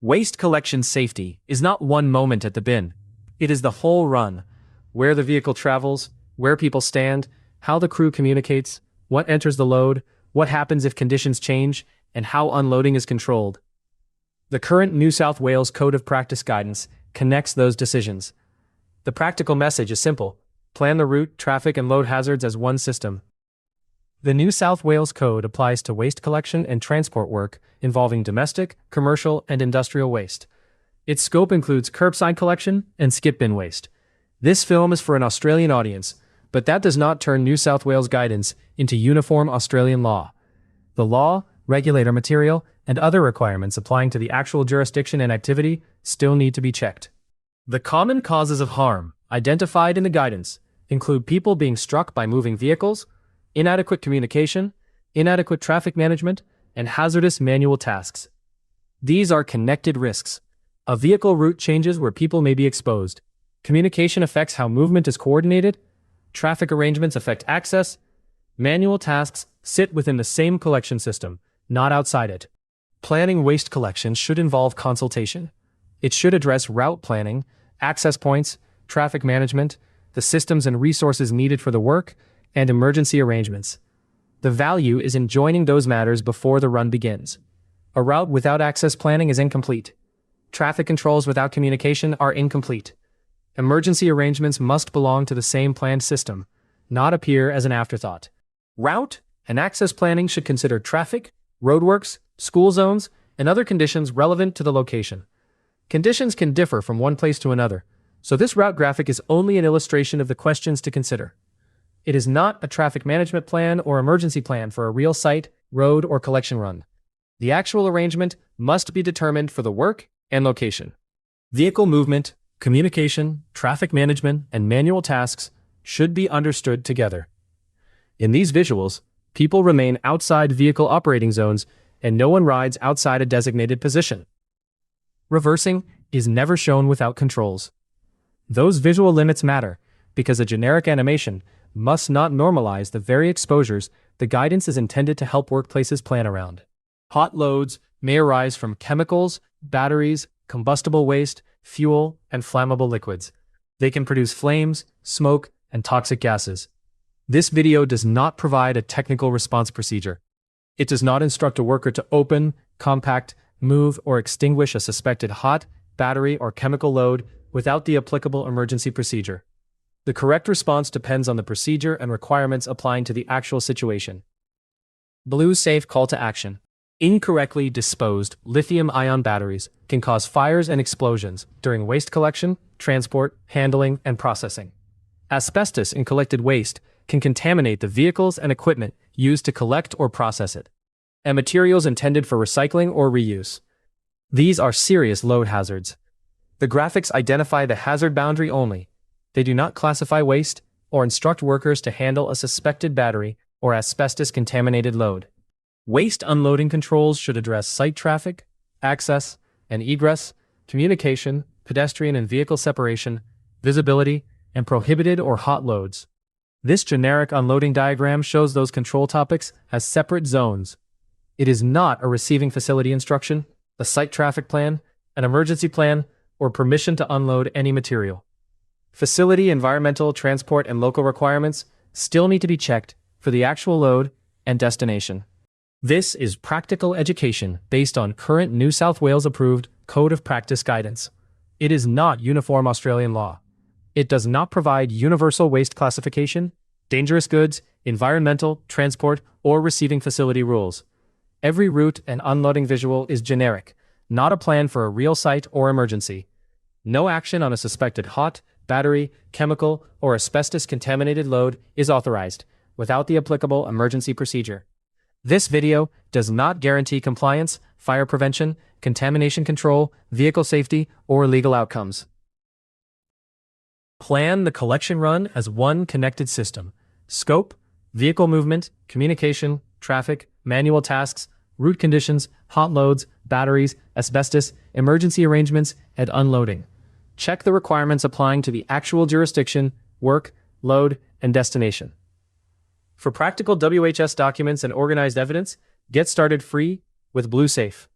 Waste collection safety is not one moment at the bin. It is the whole run. Where the vehicle travels, where people stand, how the crew communicates, what enters the load, what happens if conditions change, and how unloading is controlled. The current New South Wales Code of Practice guidance connects those decisions. The practical message is simple: plan the route, traffic, and load hazards as one system. The New South Wales Code applies to waste collection and transport work involving domestic, commercial, and industrial waste. Its scope includes kerbside collection and skip bin waste. This film is for an Australian audience, but that does not turn New South Wales guidance into uniform Australian law. The law, regulator material, and other requirements applying to the actual jurisdiction and activity still need to be checked. The common causes of harm identified in the guidance include people being struck by moving vehicles, inadequate communication, inadequate traffic management, and hazardous manual tasks. These are connected risks. A vehicle route changes where people may be exposed. Communication affects how movement is coordinated. Traffic arrangements affect access. Manual tasks sit within the same collection system, not outside it. Planning waste collection should involve consultation. It should address route planning, access points, traffic management, the systems and resources needed for the work, and emergency arrangements. The value is in joining those matters before the run begins. A route without access planning is incomplete. Traffic controls without communication are incomplete. Emergency arrangements must belong to the same planned system, not appear as an afterthought. Route and access planning should consider traffic, roadworks, school zones, and other conditions relevant to the location. Conditions can differ from one place to another, so this route graphic is only an illustration of the questions to consider. It is not a traffic management plan or emergency plan for a real site, road, or collection run. The actual arrangement must be determined for the work and location. Vehicle movement, communication, traffic management, and manual tasks should be understood together. In these visuals, people remain outside vehicle operating zones and no one rides outside a designated position. Reversing is never shown without controls. Those visual limits matter because a generic animation must not normalize the very exposures the guidance is intended to help workplaces plan around. Hot loads may arise from chemicals, batteries, combustible waste, fuel, and flammable liquids. They can produce flames, smoke, and toxic gases. This video does not provide a technical response procedure. It does not instruct a worker to open, compact, move, or extinguish a suspected hot, battery, or chemical load without the applicable emergency procedure. The correct response depends on the procedure and requirements applying to the actual situation. Blue Safe Call to Action. Incorrectly disposed lithium-ion batteries can cause fires and explosions during waste collection, transport, handling, and processing. Asbestos in collected waste can contaminate the vehicles and equipment used to collect or process it, and materials intended for recycling or reuse. These are serious load hazards. The graphics identify the hazard boundary only. They do not classify waste or instruct workers to handle a suspected battery or asbestos-contaminated load. Waste unloading controls should address site traffic, access and egress, communication, pedestrian and vehicle separation, visibility, and prohibited or hot loads. This generic unloading diagram shows those control topics as separate zones. It is not a receiving facility instruction, a site traffic plan, an emergency plan, or permission to unload any material. Facility, environmental, transport, and local requirements still need to be checked for the actual load and destination. This is practical education based on current New South Wales approved Code of Practice guidance. It is not uniform Australian law. It does not provide universal waste classification, dangerous goods, environmental, transport, or receiving facility rules. Every route and unloading visual is generic, not a plan for a real site or emergency. No action on a suspected hot, battery, chemical, or asbestos-contaminated load is authorized without the applicable emergency procedure. This video does not guarantee compliance, fire prevention, contamination control, vehicle safety, or legal outcomes. Plan the collection run as one connected system. Scope, vehicle movement, communication, traffic, manual tasks, route conditions, hot loads, batteries, asbestos, emergency arrangements, and unloading. Check the requirements applying to the actual jurisdiction, work, load, and destination. For practical WHS documents and organized evidence, get started free with Blue Safe.